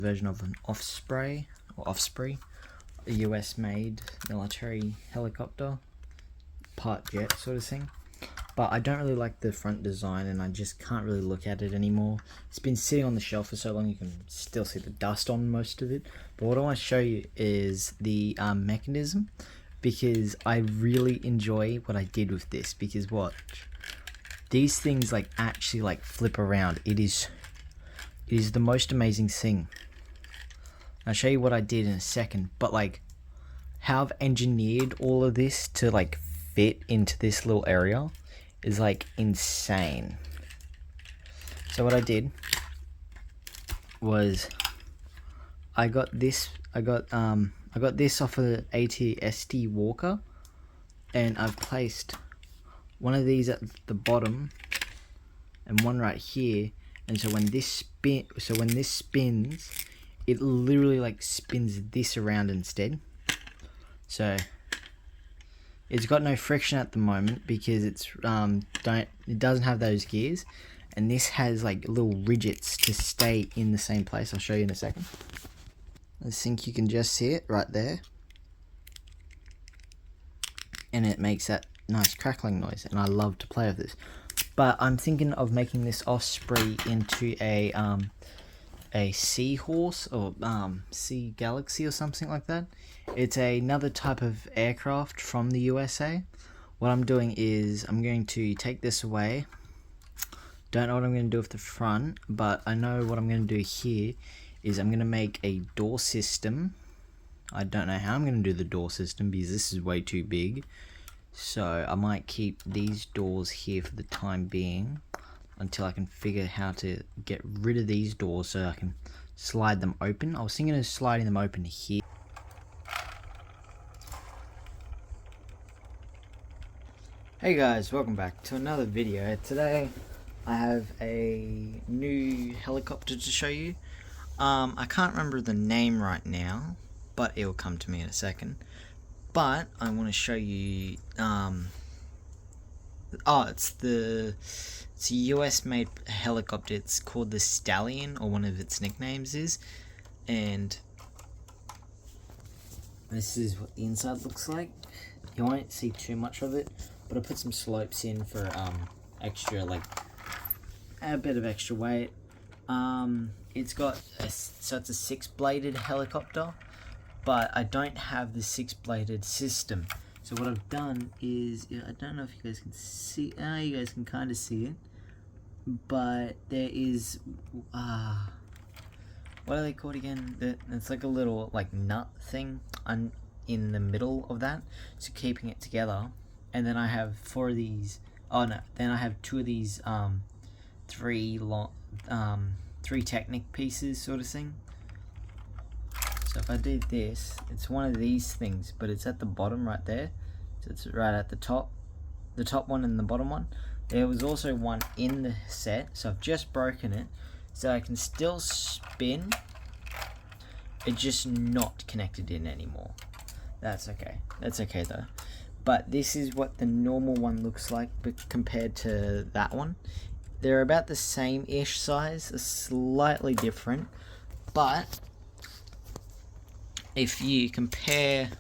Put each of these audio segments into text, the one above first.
version of an Osprey, a US made military helicopter, part jet sort of thing. But I don't really like the front design and I just can't really look at it anymore. It's been sitting on the shelf for so long you can still see the dust on most of it. But what I want to show you is the mechanism, because I really enjoy what I did with this. Because watch, these things like actually like flip around. It is the most amazing thing. I'll show you what I did in a second, but like how I've engineered all of this to like fit into this little area is like insane. So what I did was I got this off of the AT-ST Walker, and I've placed one of these at the bottom and one right here, and so when this spins, it literally like spins this around instead. So it's got no friction at the moment because it doesn't have those gears, and this has like little ridgets to stay in the same place. I'll show you in a second. I think you can just see it right there, and it makes that nice crackling noise, and I love to play with this. But I'm thinking of making this Osprey into a seahorse or Sea Galaxy or something like that. It's another type of aircraft from the USA. What I'm doing is I'm going to take this away. Don't know what I'm going to do with the front, but I know what I'm going to do here is I'm going to make a door system. I don't know how I'm going to do the door system because this is way too big. So I might keep these doors here for the time being until I can figure how to get rid of these doors so I can slide them open. I was thinking of sliding them open here. Hey guys, welcome back to another video. Today I have a new helicopter to show you. I can't remember the name right now, but it will come to me in a second. But I want to show you it's a US made helicopter. It's called the Stallion, or one of its nicknames is, and this is what the inside looks like. You won't see too much of it, but I put some slopes in for extra, like a bit of extra weight. It's got so it's a 6-bladed helicopter, but I don't have the 6-bladed system. So what I've done is, I don't know if you guys can see, you guys can kind of see it, but there is, what are they called again? It's like a little like nut thing in the middle of that, so keeping it together. And then I have 4 of these, then I have 2 of these 3 Technic pieces sort of thing. So if I do this, it's one of these things, but it's at the bottom right there. So it's right at the top one and the bottom one. There was also one in the set, so I've just broken it, so I can still spin. It's just not connected in anymore. That's okay. That's okay though. But this is what the normal one looks like, but compared to that one. They're about the same-ish size, slightly different, but if you compare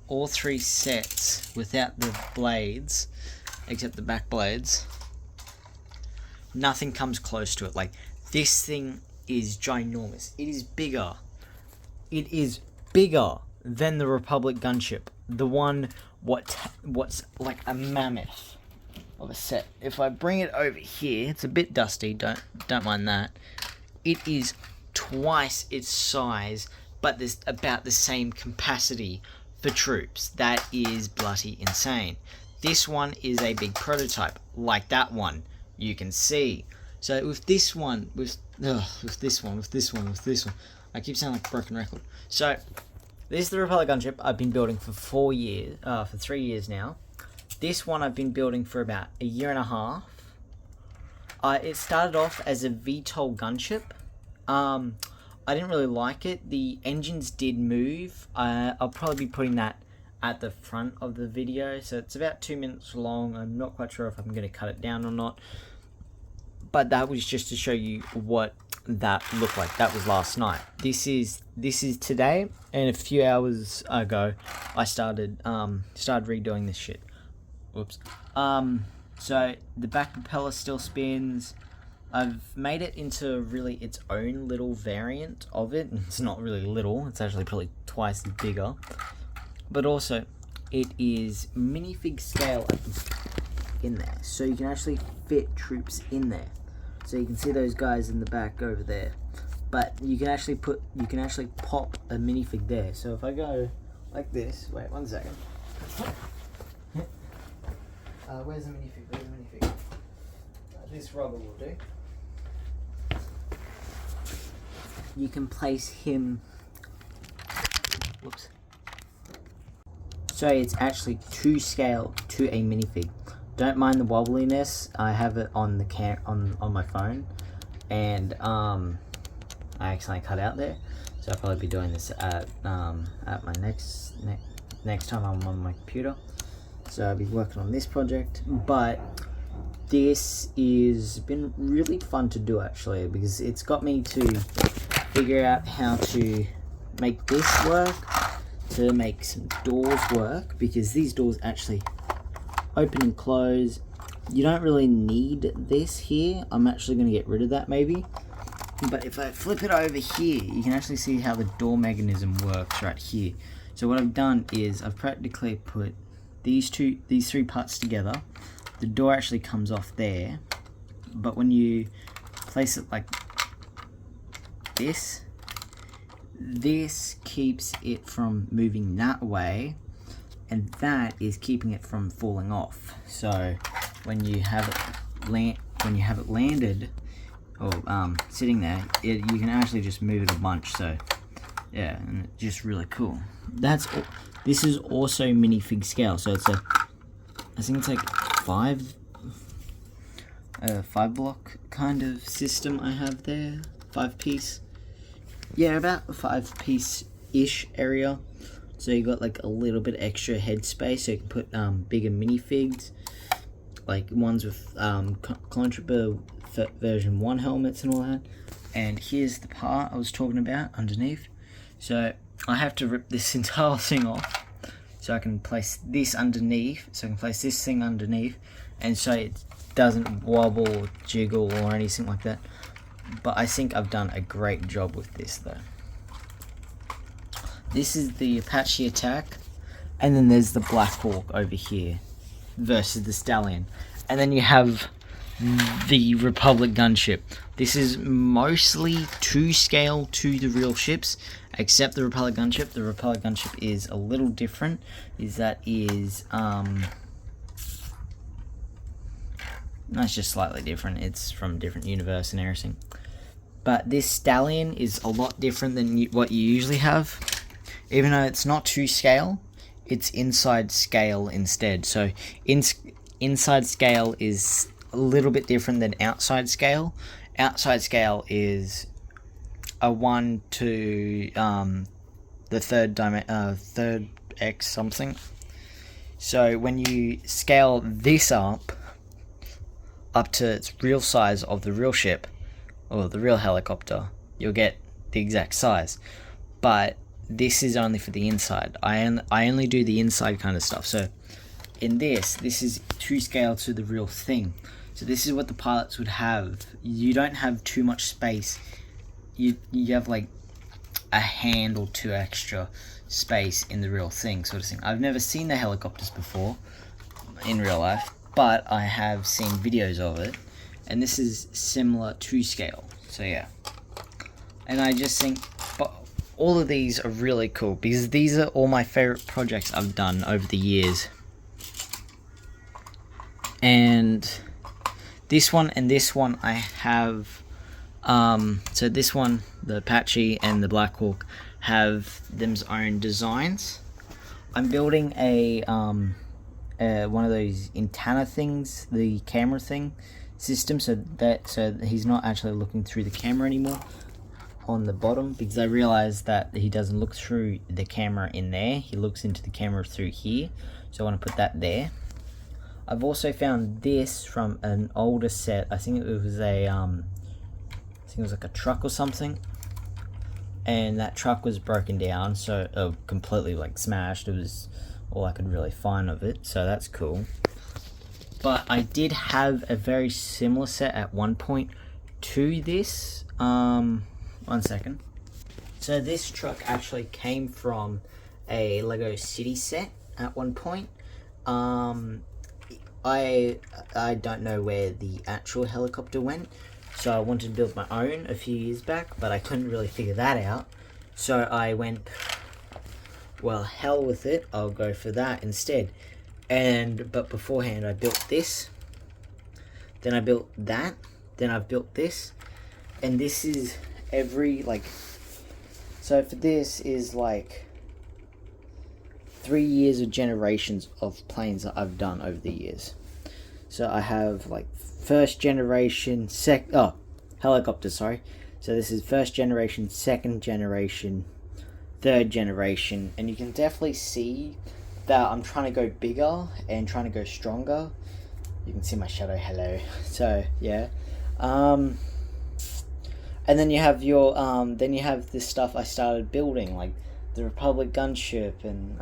all 3 sets without the blades, except the back blades, nothing comes close to it. Like, this thing is ginormous. It is bigger. It is bigger than the Republic gunship. The one, what's like a mammoth of a set. If I bring it over here, it's a bit dusty, don't mind that. It is twice its size, but there's about the same capacity for troops. That is bloody insane. This one is a big prototype, like that one, you can see. So with this one, with this one, I keep sounding like a broken record. So this is the Republic gunship I've been building for 3 years now. This one I've been building for about a year and a half. It started off as a VTOL gunship. I didn't really like it. The engines did move. I'll probably be putting that at the front of the video. So it's about 2 minutes long. I'm not quite sure if I'm going to cut it down or not. But that was just to show you what that looked like. That was last night. This is today, and a few hours ago I started redoing this shit. Whoops. So the back propeller still spins. I've made it into really its own little variant of it. It's not really little, it's actually probably twice as bigger. But also, it is minifig scale in there. So you can actually fit troops in there. So you can see those guys in the back over there. But you can actually pop a minifig there. So if I go like this, wait 1 second. Where's the minifig? This rubber will do. You can place him. Whoops. So it's actually to scale to a minifig. Don't mind the wobbliness. I have it on the on my phone, and I accidentally cut out there. So I'll probably be doing this at my next time I'm on my computer. So I'll be working on this project, but this is been really fun to do actually, because it's got me to figure out how to make this work, to make some doors work, because these doors actually open and close. You don't really need this here. I'm actually going to get rid of that maybe. But if I flip it over here, you can actually see how the door mechanism works right here. So what I've done is I've practically put these three parts together. The door actually comes off there, but when you place it like this keeps it from moving that way, and that is keeping it from falling off. So when you have it landed or sitting there, you can actually just move it a bunch. So yeah, and it's just really cool. This is also minifig scale, so it's I think it's like five block kind of system I have there. 5-piece. Yeah, about a 5-piece-ish area. So you got like a little bit extra headspace, so you can put bigger minifigs, like ones with Clone Trooper version 1 helmets and all that. And here's the part I was talking about underneath. So I have to rip this entire thing off, so I can place this underneath, so I can place this thing underneath, and so it doesn't wobble or jiggle or anything like that. But I think I've done a great job with this though. This is the Apache attack, and then there's the Black Hawk over here versus the Stallion, and then you have the Republic gunship. This is mostly to scale to the real ships, except the Republic gunship. The Republic gunship is a little different. That's just slightly different. It's from a different universe and everything. But this Stallion is a lot different than what you usually have. Even though it's not to scale, it's inside scale instead. So inside scale is a little bit different than outside scale. Outside scale is a 1 to the third x something. So when you scale this up to its real size of the real ship or the real helicopter, you'll get the exact size. But this is only for the inside. I only do the inside kind of stuff. So in this is to scale to the real thing. So this is what the pilots would have. You don't have too much space. You have like a hand or two extra space in the real thing, sort of thing. I've never seen the helicopters before in real life, but I have seen videos of it, and this is similar to scale. So yeah, and I just think all of these are really cool because these are all my favorite projects I've done over the years. And this one and this one I have, so this one, the Apache and the Black Hawk, have them's own designs. I'm building a one of those antenna things, the camera thing system, so he's not actually looking through the camera anymore on the bottom, because I realized that he doesn't look through the camera in there, he looks into the camera through here, so I want to put that there. I've also found this from an older set. I think it was a like a truck or something, and that truck was broken down, so completely like smashed. It was all I could really find of it, so that's cool. But I did have a very similar set at one point to this. 1 second. So this truck actually came from a Lego City set at one point. I don't know where the actual helicopter went, so I wanted to build my own a few years back, but I couldn't really figure that out. So I went, well, hell with it, I'll go for that instead. But beforehand I built this, then I built that, then I've built this, and this is every, like, so for this is like 3 years of generations of planes that I've done over the years. So I have like first generation, helicopters, sorry. So this is first generation, second generation, third generation, and you can definitely see that I'm trying to go bigger and trying to go stronger. You can see my shadow, hello. So yeah. And then you have your then you have this stuff I started building, like the Republic gunship and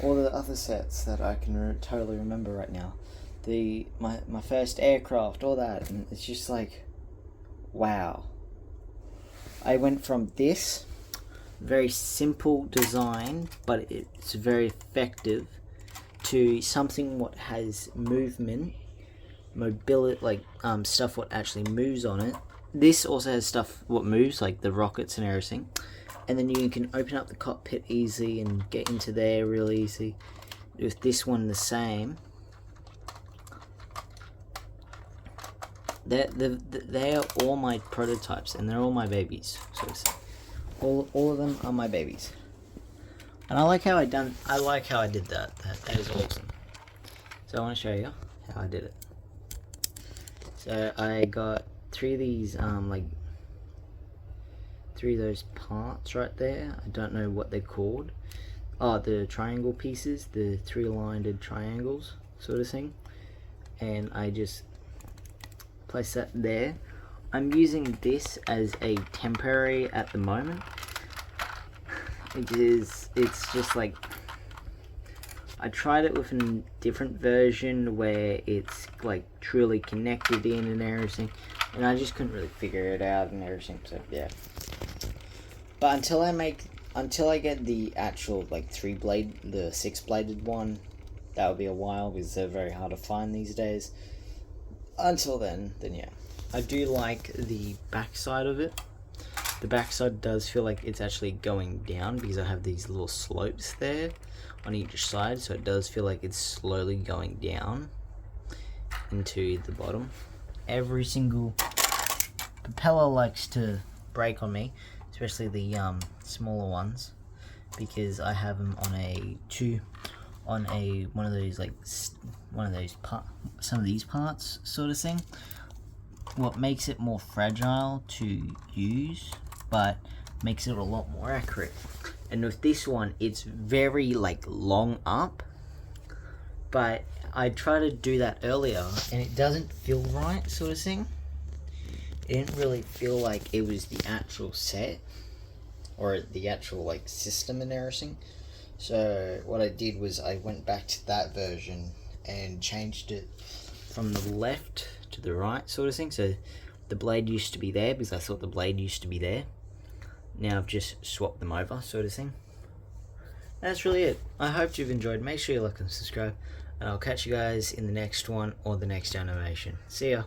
all the other sets that I can totally remember right now. My first aircraft, all that, and it's just like, wow. I went from this very simple design, but it's very effective, to something what has movement, mobility, like stuff what actually moves on it. This also has stuff what moves, like the rockets and everything. And then you can open up the cockpit easy and get into there real easy. With this one the same. They are all my prototypes, and they're all my babies. So all of them are my babies. And I like how I did that. That is awesome. So I want to show you how I did it. So I got 3 of these like 3 of those parts right there. I don't know what they're called. Oh, the triangle pieces, the 3-lined triangles sort of thing. And I just place that there. I'm using this as a temporary at the moment. It's just like, I tried it with a different version where it's like truly connected in and everything, and I just couldn't really figure it out and everything, so yeah. But until I get the actual like 3-blade, the 6-bladed one, that will be a while because they're very hard to find these days. Until then yeah. I do like the backside of it. The backside does feel like it's actually going down because I have these little slopes there on each side, so it does feel like it's slowly going down into the bottom. Every single propeller likes to break on me, especially the smaller ones, because I have them on one of those some of these parts sort of thing. What makes it more fragile to use, but makes it a lot more accurate. And with this one, it's very like long up, but I tried to do that earlier and it doesn't feel right sort of thing. It didn't really feel like it was the actual set or the actual like system and everything. So what I did was I went back to that version and changed it from the left to the right sort of thing. So the blade used to be there because I thought the blade used to be there. Now I've just swapped them over sort of thing. That's really it. I hope you've enjoyed. Make sure you like and subscribe, and I'll catch you guys in the next one or the next animation. See ya.